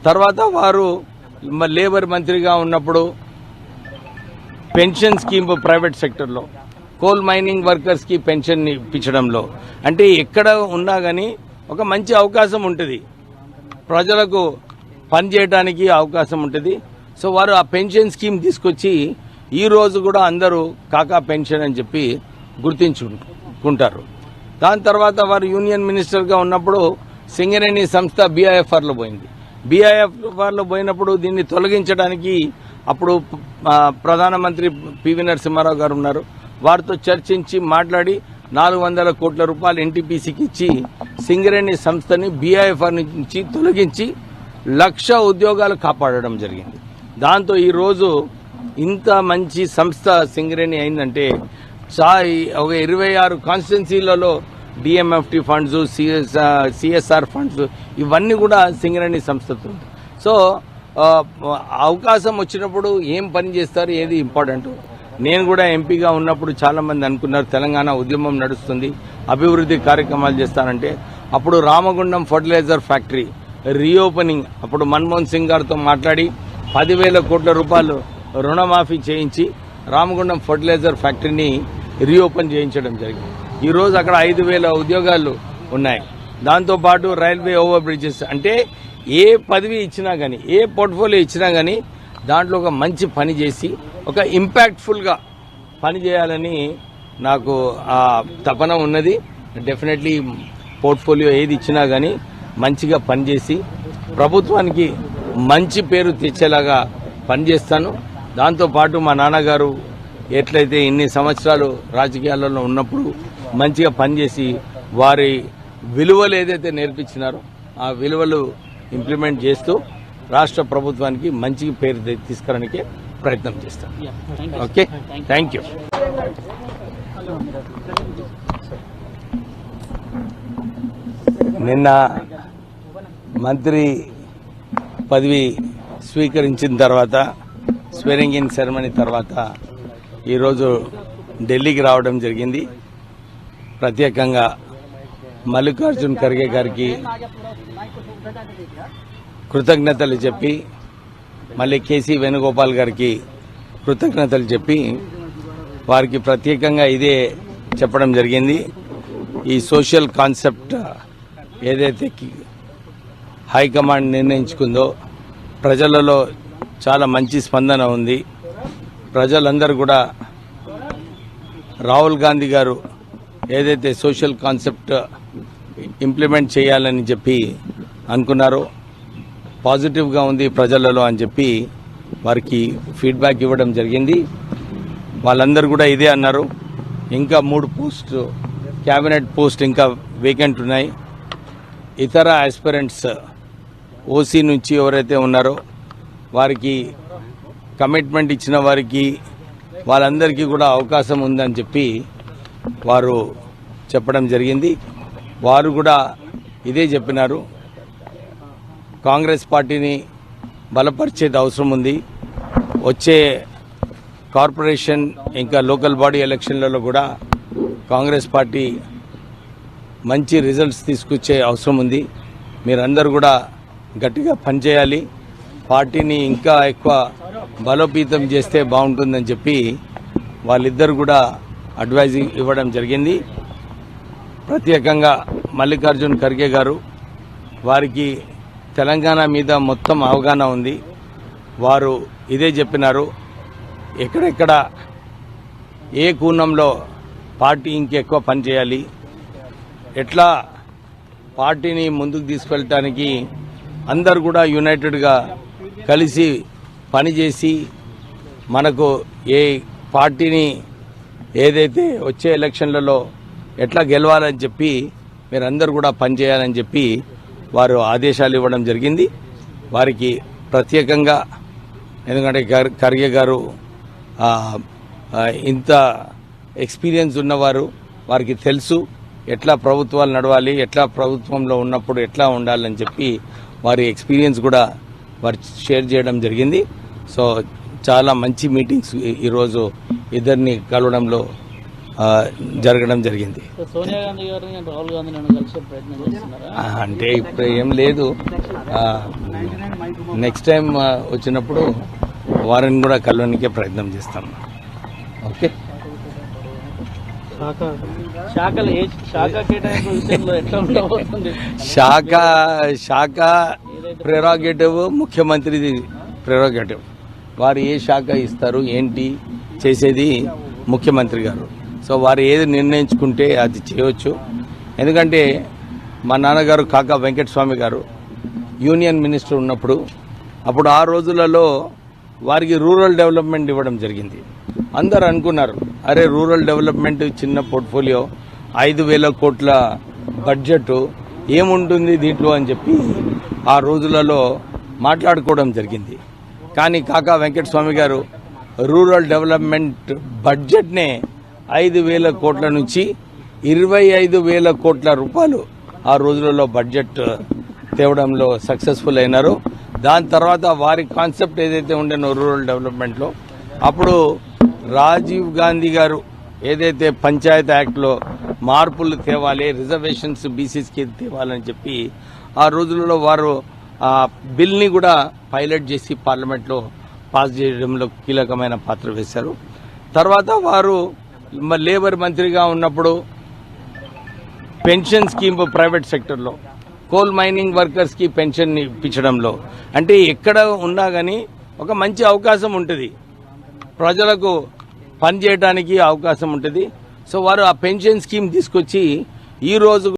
తర్వాత వారు లేబర్ మంత్రిగా ఉన్నప్పుడు పెన్షన్ స్కీమ్ ప్రైవేట్ సెక్టర్లో కోల్ మైనింగ్ వర్కర్స్కి పెన్షన్ ఇప్పించడంలో అంటే ఎక్కడ ఉన్నా కానీ ఒక మంచి అవకాశం ఉంటుంది, ప్రజలకు పని చేయడానికి అవకాశం ఉంటుంది. సో వారు ఆ పెన్షన్ స్కీమ్ తీసుకొచ్చి ఈ రోజు కూడా అందరూ కాకా పెన్షన్ అని చెప్పి గుర్తించుకుంటారు. దాని తర్వాత వారు యూనియన్ మినిస్టర్గా ఉన్నప్పుడు సింగరేణి సంస్థ బీఐఎఫ్ఆర్లో పోయింది. బీఐఎఫ్ఆర్లో పోయినప్పుడు దీన్ని తొలగించడానికి అప్పుడు ప్రధానమంత్రి పివి నరసింహారావు గారు ఉన్నారు. వారితో చర్చించి మాట్లాడి 400 కోట్ల రూపాయలు ఎన్టీపీసీకి ఇచ్చి సింగరేణి సంస్థని బీఐఎఫ్ఆర్ నుంచి తొలగించి 1,00,000 ఉద్యోగాలు కాపాడడం జరిగింది. దాంతో ఈరోజు ఇంత మంచి సంస్థ సింగరేణి అయిందంటే ఒక 26 కాన్స్టిట్యున్సీలలో డిఎంఎఫ్టీ ఫండ్స్, సిఎస్ఆర్ ఫండ్స్ ఇవన్నీ కూడా సింగరేణి సంస్థతో. సో అవకాశం వచ్చినప్పుడు ఏం పని చేస్తారు, ఏది ఇంపార్టెంట్. నేను కూడా ఎంపీగా ఉన్నప్పుడు చాలా మంది అనుకున్నారు తెలంగాణ ఉద్యమం నడుస్తుంది, అభివృద్ధి కార్యక్రమాలు చేస్తానంటే అప్పుడు రామగుండం ఫర్టిలైజర్ ఫ్యాక్టరీ రీఓపెనింగ్ అప్పుడు మన్మోహన్ సింగ్ గారితో మాట్లాడి 10,000 కోట్ల రూపాయలు రుణమాఫీ చేయించి రామగుండం ఫర్టిలైజర్ ఫ్యాక్టరీని రీఓపెన్ చేయించడం జరిగింది. ఈరోజు అక్కడ 5,000 ఉద్యోగాలు ఉన్నాయి. దాంతోపాటు రైల్వే ఓవర్ బ్రిడ్జెస్ అంటే ఏ పదవి ఇచ్చినా కానీ ఏ పోర్ట్ఫోలియో ఇచ్చినా కానీ దాంట్లో ఒక మంచి పని చేసి ఒక ఇంపాక్ట్ఫుల్గా పని చేయాలని నాకు ఆ తపన ఉన్నది. డెఫినెట్లీ పోర్ట్ఫోలియో ఏది ఇచ్చినా కానీ మంచిగా పనిచేసి ప్రభుత్వానికి మంచి పేరు తెచ్చేలాగా పనిచేస్తాను. దాంతోపాటు మా నాన్నగారు ఎట్లయితే ఇన్ని సంవత్సరాలు రాజకీయాలలో ఉన్నప్పుడు మంచిగా పనిచేసి వారి విలువలు ఏదైతే నేర్పించినారో ఆ విలువలు ఇంప్లిమెంట్ చేస్తూ రాష్ట్ర ప్రభుత్వానికి మంచి పేరు తీసుకురావడానికి ప్రయత్నం చేస్తాను. Okay, thank you. నిన్న మంత్రి పదవి స్వీకరించిన తర్వాత స్వేరింగ్ ఇన్ సెరమనీ తర్వాత ఈరోజు ఢిల్లీకి రావడం జరిగింది. ప్రత్యేకంగా మల్లికార్జున్ ఖర్గే గారికి కృతజ్ఞతలు చెప్పి మళ్ళీ కేసీ వేణుగోపాల్ గారికి కృతజ్ఞతలు చెప్పి వారికి ప్రత్యేకంగా ఇదే చెప్పడం జరిగింది. ఈ సోషల్ కాన్సెప్ట్ ఏదైతే హైకమాండ్ నిర్ణయించుకుందో ప్రజలలో చాలా మంచి స్పందన ఉంది. ప్రజలందరూ కూడా రాహుల్ గాంధీ గారు ఏదైతే సోషల్ కాన్సెప్ట్ ఇంప్లిమెంట్ చేయాలని చెప్పి అనుకున్నారో పాజిటివ్గా ఉంది ప్రజలలో అని చెప్పి వారికి ఫీడ్బ్యాక్ ఇవ్వడం జరిగింది. వాళ్ళందరూ కూడా ఇదే అన్నారు. ఇంకా 3 పోస్టు క్యాబినెట్ పోస్ట్ ఇంకా వేకెంట్ ఉన్నాయి. ఇతర ఆస్పిరెంట్స్ ఓసీ నుంచి ఎవరైతే ఉన్నారో వారికి కమిట్మెంట్ ఇచ్చిన వారికి వాళ్ళందరికీ కూడా అవకాశం ఉందని చెప్పి వారు చెప్పడం జరిగింది. వారు కూడా ఇదే చెప్పినారు. కాంగ్రెస్ పార్టీని బలపరిచేది అవసరం ఉంది. వచ్చే కార్పొరేషన్ ఇంకా లోకల్ బాడీ ఎలక్షన్లలో కూడా కాంగ్రెస్ పార్టీ మంచి రిజల్ట్స్ తీసుకొచ్చే అవసరం ఉంది. మీరందరూ కూడా గట్టిగా పనిచేయాలి, పార్టీని ఇంకా ఎక్కువ బలోపేతం చేస్తే బాగుంటుందని చెప్పి వాళ్ళిద్దరు కూడా అడ్వైజ్ ఇవ్వడం జరిగింది. ప్రత్యేకంగా మల్లికార్జున్ ఖర్గే గారు వారికి తెలంగాణ మీద మొత్తం అవగాహన ఉంది. వారు ఇదే చెప్పినారు, ఎక్కడెక్కడ ఏ కోణంలో పార్టీ ఇంకెక్కువ పనిచేయాలి, ఎట్లా పార్టీని ముందుకు తీసుకెళ్ళటానికి అందరు కూడా యునైటెడ్గా కలిసి పనిచేసి మనకు ఏ పార్టీని ఏదైతే వచ్చే ఎలక్షన్లలో ఎట్లా గెలవాలని చెప్పి మీరందరూ కూడా పనిచేయాలని చెప్పి వారు ఆదేశాలు ఇవ్వడం జరిగింది. వారికి ప్రత్యేకంగా ఎందుకంటే ఖర్గే గారు ఇంత ఎక్స్పీరియన్స్ ఉన్నవారు, వారికి తెలుసు ఎట్లా ప్రభుత్వాలు నడవాలి, ఎట్లా ప్రభుత్వంలో ఉన్నప్పుడు ఎట్లా ఉండాలని చెప్పి వారి ఎక్స్పీరియన్స్ కూడా వారు షేర్ చేయడం జరిగింది. సో చాలా మంచి మీటింగ్స్ ఈరోజు ఇద్దరిని కలవడంలో జరగడం జరిగింది. సోనియా గాంధీ గారిని రాహుల్ గాంధీ కలిసే ప్రయత్నం చేస్తున్నారా? అంటే ఇప్పుడు ఏం లేదు, నెక్స్ట్ టైం వచ్చినప్పుడు వారిని కూడా కలవడానికే ప్రయత్నం చేస్తాం. ఓకే, శాఖ ప్రెరాగేటివ్ ముఖ్యమంత్రిది ప్రెరాగేటివ్. వారు ఏ శాఖ ఇస్తారు ఏంటి చేసేది ముఖ్యమంత్రి గారు. సో వారు ఏది నిర్ణయించుకుంటే అది చేయవచ్చు. ఎందుకంటే మా నాన్నగారు కాకా వెంకటస్వామి గారు యూనియన్ మినిస్టర్ ఉన్నప్పుడు అప్పుడు ఆ రోజులలో వారికి రూరల్ డెవలప్మెంట్ ఇవ్వడం జరిగింది. అందరు అనుకున్నారు, అరే రూరల్ డెవలప్మెంట్ చిన్న పోర్ట్ఫోలియో 5,000 కోట్ల బడ్జెట్ ఏముంటుంది దీంట్లో అని చెప్పి ఆ రోజులలో మాట్లాడుకోవడం జరిగింది. కానీ కాకా వెంకటస్వామి గారు రూరల్ డెవలప్మెంట్ బడ్జెట్నే 5,000 కోట్ల నుంచి 25,000 కోట్ల రూపాయలు ఆ రోజులలో బడ్జెట్ తేవడంలో సక్సెస్ఫుల్ అయినారు. దాని తర్వాత వారి కాన్సెప్ట్ ఏదైతే ఉండేనో రూరల్ డెవలప్మెంట్లో అప్పుడు రాజీవ్ గాంధీ గారు ఏదైతే పంచాయత్ యాక్ట్లో మార్పులు తేవాలి, రిజర్వేషన్స్ బీసీస్కి తేవాలని చెప్పి ఆ రోజులలో వారు ఆ బిల్ని కూడా పైలట్ చేసి పార్లమెంట్లో పాస్ చేయడంలో కీలకమైన పాత్ర వేశారు. తర్వాత వారు లేబర్ మంత్రిగా ఉన్నప్పుడు పెన్షన్ స్కీమ్ ప్రైవేట్ సెక్టర్లో కోల్ మైనింగ్ వర్కర్స్కి పెన్షన్ ఇప్పించడంలో, అంటే ఎక్కడ ఉన్నా కానీ ఒక మంచి అవకాశం ఉంటుంది, ప్రజలకు పని చేయడానికి అవకాశం ఉంటుంది. సో వారు ఆ పెన్షన్ స్కీమ్ తీసుకొచ్చి ఈ రోజు